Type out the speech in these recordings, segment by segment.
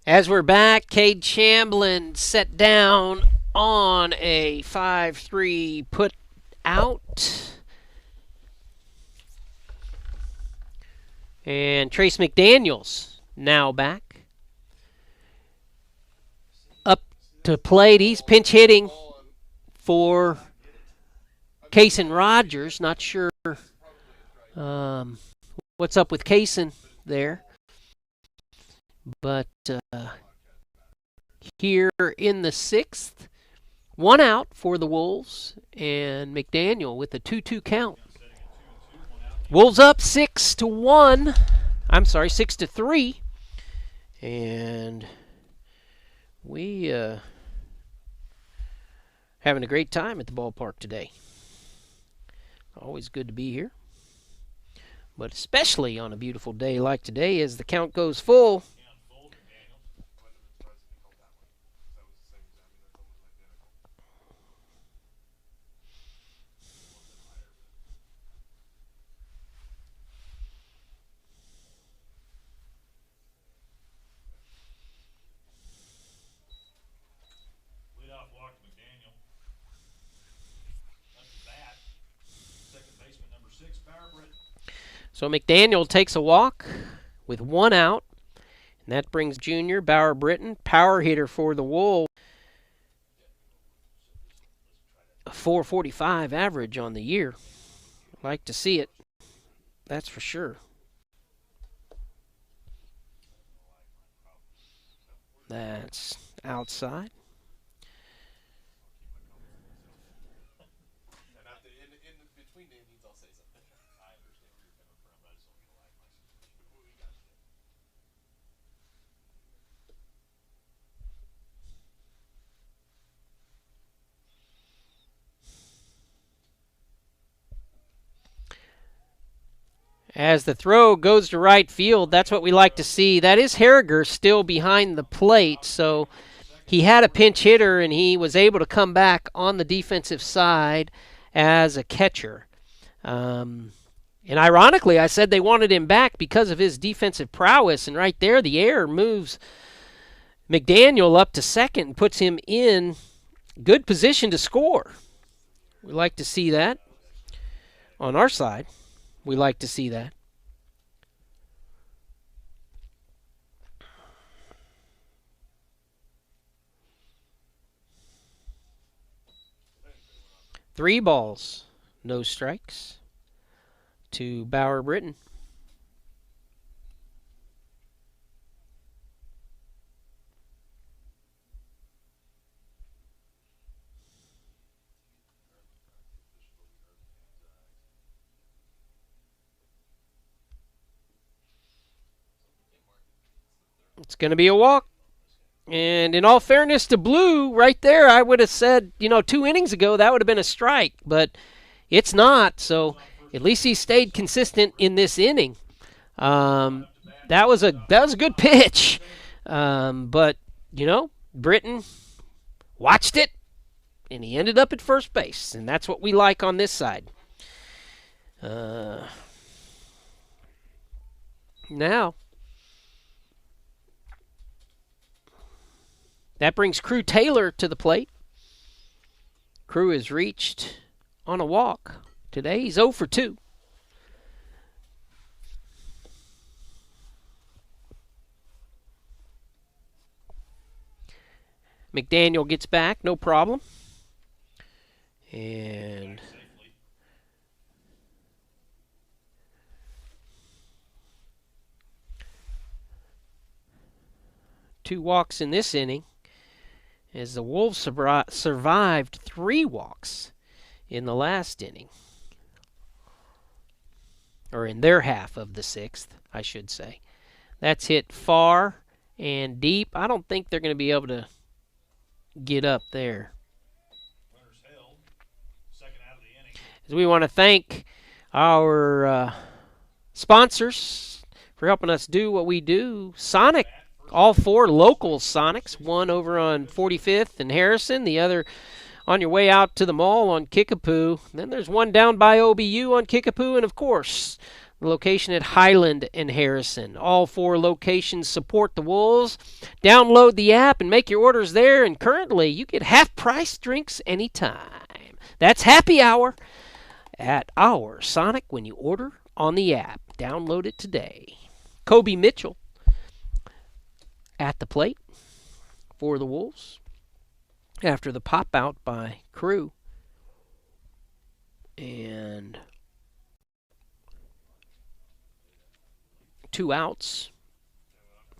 As we're back, Cade Chamblin set down on a 5-3 put out. And Trace McDaniels now back. Up to plate. He's pinch hitting for Kaysen Rogers. Not sure what's up with Kaysen there. But here in the sixth, one out for the Wolves, and McDaniel with a 2-2 count. Wolves up 6-1. I'm sorry, 6-3. And we having a great time at the ballpark today. Always good to be here. But especially on a beautiful day like today as the count goes full. So McDaniel takes a walk with one out, and that brings junior Bauer Britton, power hitter for the Wolves, a 4.45 average on the year. Like to see it, that's for sure. That's outside. As the throw goes to right field, that's what we like to see. That is Harriger still behind the plate, so he had a pinch hitter, and he was able to come back on the defensive side as a catcher. And ironically, I said they wanted him back because of his defensive prowess, and right there the error moves McDaniel up to second and puts him in good position to score. We like to see that on our side. We like to see that. Three balls, no strikes to Bauer Britton. It's going to be a walk. And in all fairness to Blue, right there, I would have said, 2 innings ago that would have been a strike. But it's not, so at least he stayed consistent in this inning. That was a good pitch. But, Britton watched it, and he ended up at first base. And that's what we like on this side. Now, that brings Crew Taylor to the plate. Crew has reached on a walk. Today he's 0 for 2. McDaniel gets back, no problem. And two walks in this inning, as the Wolves survived 3 walks in the last inning. Or in their half of the 6th, I should say. That's hit far and deep. I don't think they're going to be able to get up there. As we want to thank our sponsors for helping us do what we do. Sonic, all 4 local Sonics, one over on 45th and Harrison, the other on your way out to the mall on Kickapoo. Then there's one down by OBU on Kickapoo, and of course, the location at Highland and Harrison. All 4 locations support the Wolves. Download the app and make your orders there, and currently you get half-price drinks anytime. That's happy hour at our Sonic when you order on the app. Download it today. Kobe Mitchell at the plate for the Wolves after the pop out by Crew. And 2 outs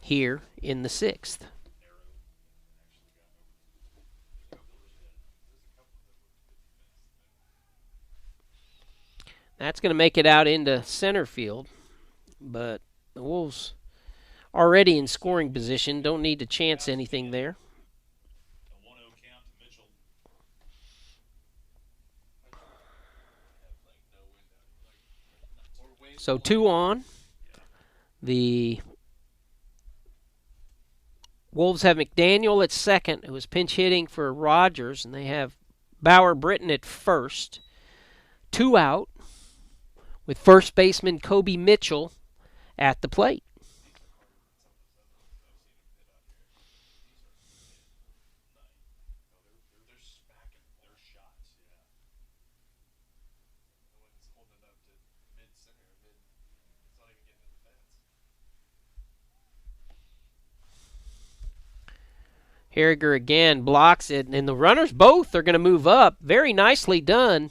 here in the 6th. That's going to make it out into center field, but the Wolves already in scoring position, don't need to chance anything there. So 2 on. The Wolves have McDaniel at second, who is pinch hitting for Rogers, and they have Bauer Britton at first. 2 out with first baseman Kobe Mitchell at the plate. Harriger again blocks it, and the runners both are going to move up. Very nicely done,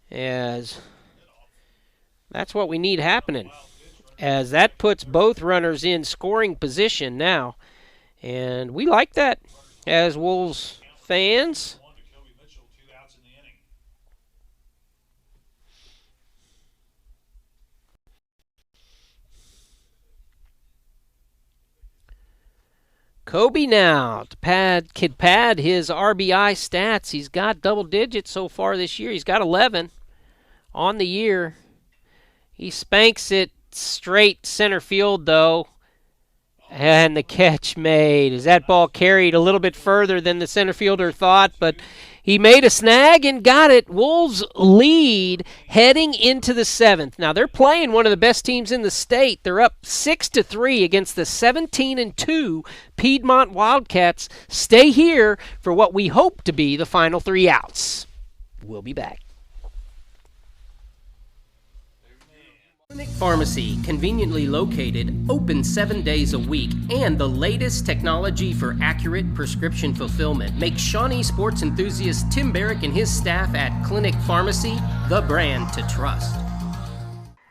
as that's what we need happening, as that puts both runners in scoring position now. And we like that as Wolves fans. Kobe now could pad his RBI stats. He's got double digits so far this year. He's got 11 on the year. He spanks it straight center field, though. And the catch made. As that ball carried a little bit further than the center fielder thought, but he made a snag and got it. Wolves lead heading into the 7th. Now they're playing one of the best teams in the state. They're up 6-3 against the 17-2 Piedmont Wildcats. Stay here for what we hope to be the final 3 outs. We'll be back. Clinic Pharmacy, conveniently located, open 7 days a week, and the latest technology for accurate prescription fulfillment makes Shawnee sports enthusiast Tim Barrick and his staff at Clinic Pharmacy the brand to trust.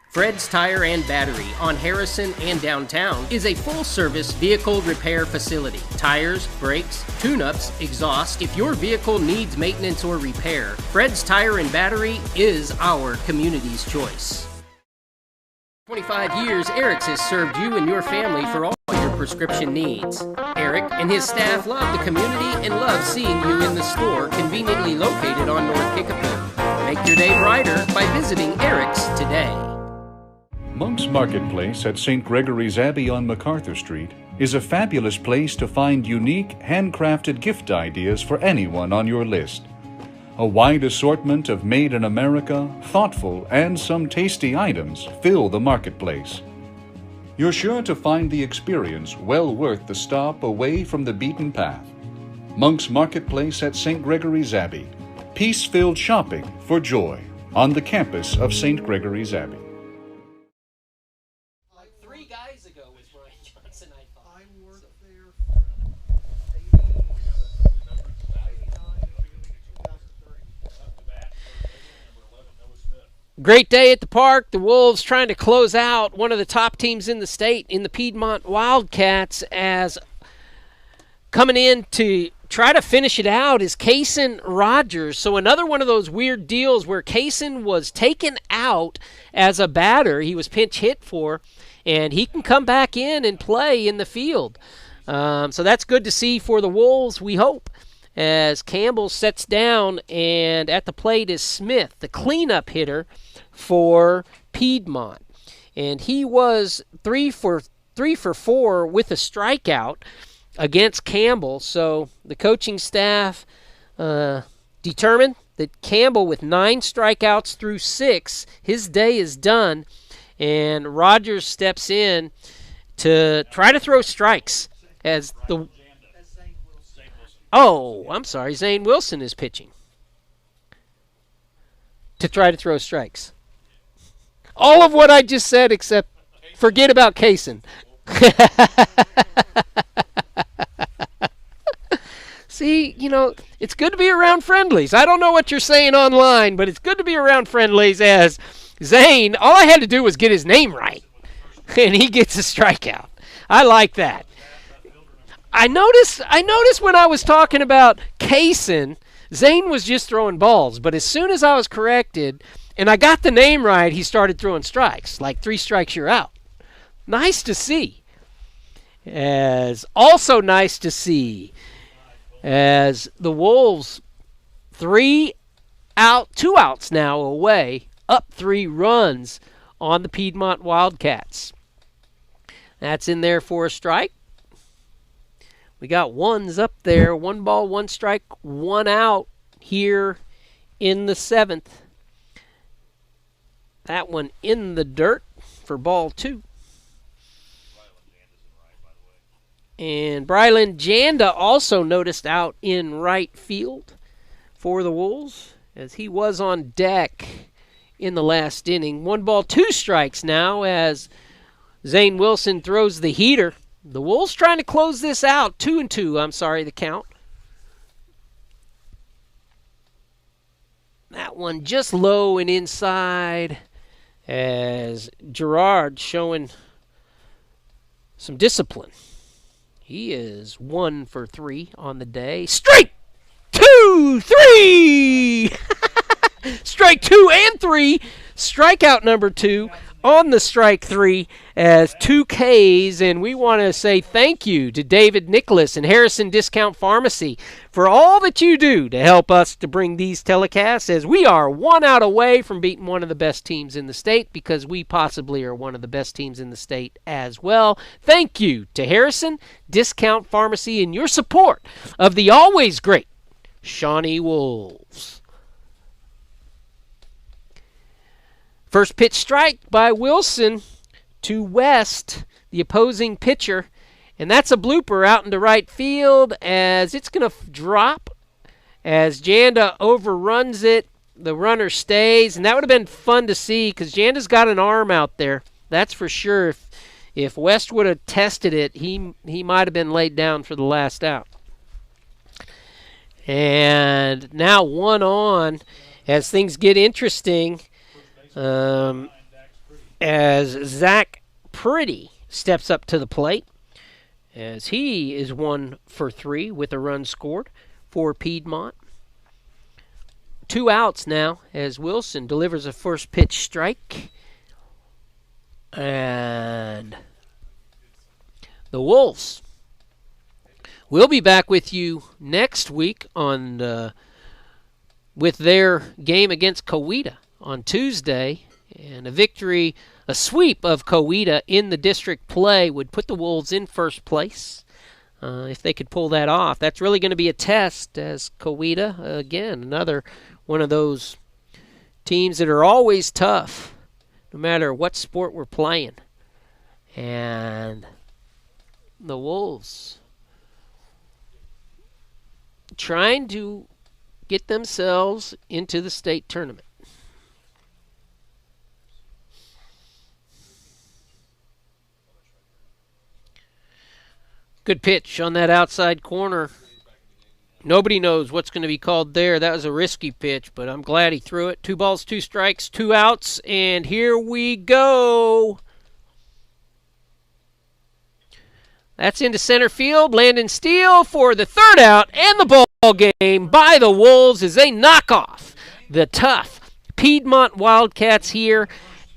Fred's Tire and Battery on Harrison and downtown is a full-service vehicle repair facility. Tires, brakes, tune-ups, exhaust. If your vehicle needs maintenance or repair, Fred's Tire and Battery is our community's choice. 25 years, Eric's has served you and your family for all your prescription needs. Eric and his staff love the community and love seeing you in the store, conveniently located on North Kickapoo. Make your day brighter by visiting Eric's today. Monk's Marketplace at St. Gregory's Abbey on MacArthur Street is a fabulous place to find unique, handcrafted gift ideas for anyone on your list. A wide assortment of made in America, thoughtful, and some tasty items fill the marketplace. You're sure to find the experience well worth the stop away from the beaten path. Monk's Marketplace at St. Gregory's Abbey. Peace-filled shopping for joy on the campus of St. Gregory's Abbey. Like 3 guys ago was Ryan Johnson, I thought. I worked there from 89 Great day at the park. The Wolves trying to close out one of the top teams in the state in the Piedmont Wildcats, as coming in to try to finish it out is Kaysen Rogers. So another one of those weird deals where Kaysen was taken out as a batter. He was pinch hit for, and he can come back in and play in the field. So that's good to see for the Wolves, we hope, as Campbell sets down, and at the plate is Smith, the cleanup hitter for Piedmont. And he was 3 for 4 with a strikeout against Campbell. So the coaching staff determined that Campbell, with 9 strikeouts through 6, his day is done, and Rogers steps in to try to throw strikes as the. Oh, I'm sorry, Zane Wilson is pitching to try to throw strikes. All of what I just said, except forget about Kaysen. See, it's good to be around friendlies. I don't know what you're saying online, but it's good to be around friendlies as Zane, all I had to do was get his name right, and he gets a strikeout. I like that. I noticed when I was talking about Kaysen, Zane was just throwing balls, but as soon as I was corrected and I got the name right, he started throwing strikes. Like 3 strikes, you're out. Nice to see. Also nice to see as the Wolves 2 outs now away, up 3 runs on the Piedmont Wildcats. That's in there for a strike. We got ones up there, 1 ball, 1 strike, 1 out here in the 7th. That one in the dirt for ball 2. And Brylan Janda also noticed out in right field for the Wolves as he was on deck in the last inning. 1 ball, 2 strikes now as Zane Wilson throws the heater. The Wolves trying to close this out. 2-2, I'm sorry, the count. That one just low and inside as Gerard showing some discipline. He is 1 for 3 on the day. Strike 2, 3! Strike 2 and 3. Strikeout number 2 on the strike 3 as 2 Ks. And we want to say thank you to David Nicholas and Harrison Discount Pharmacy for all that you do to help us to bring these telecasts, as we are 1 out away from beating one of the best teams in the state, because we possibly are one of the best teams in the state as well. Thank you to Harrison Discount Pharmacy and your support of the always great Shawnee Wolves. First pitch strike by Wilson to West, the opposing pitcher. And that's a blooper out into right field as it's going to drop as Janda overruns it. The runner stays. And that would have been fun to see because Janda's got an arm out there. That's for sure. If West would have tested it, he might have been laid down for the last out. And now 1 on as things get interesting. As Zach Pretty steps up to the plate, as he is 1 for 3 with a run scored for Piedmont. 2 outs now as Wilson delivers a first pitch strike. And the Wolves will be back with you next week on with their game against Coweta on Tuesday, and a sweep of Coweta in the district play would put the Wolves in first place. If they could pull that off, that's really going to be a test, as Coweta, again, another one of those teams that are always tough, no matter what sport we're playing. And the Wolves trying to get themselves into the state tournament. Good pitch on that outside corner. Nobody knows what's going to be called there. That was a risky pitch, but I'm glad he threw it. 2 balls, 2 strikes, 2 outs, and here we go. That's into center field. Landon Steele for the 3rd out, and the ball game by the Wolves as they knock off the tough Piedmont Wildcats here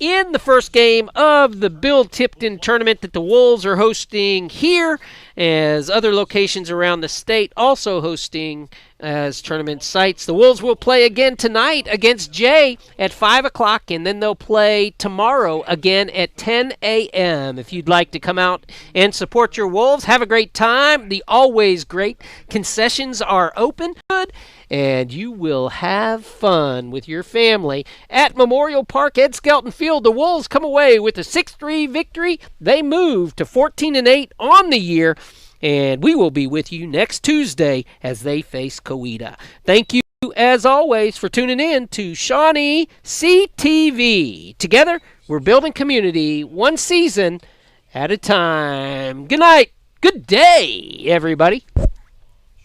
in the first game of the Bill Tipton tournament that the Wolves are hosting here, as other locations around the state also hosting as tournament sites. The Wolves will play again tonight against Jay at 5 o'clock, and then they'll play tomorrow again at 10 a.m. If you'd like to come out and support your Wolves, have a great time. The always great concessions are open, and you will have fun with your family at Memorial Park, Ed Skelton Field. The Wolves come away with a 6-3 victory. They move to 14-8 on the year. And we will be with you next Tuesday as they face Coweta. Thank you, as always, for tuning in to Shawnee CTV. Together, we're building community one season at a time. Good night. Good day, everybody.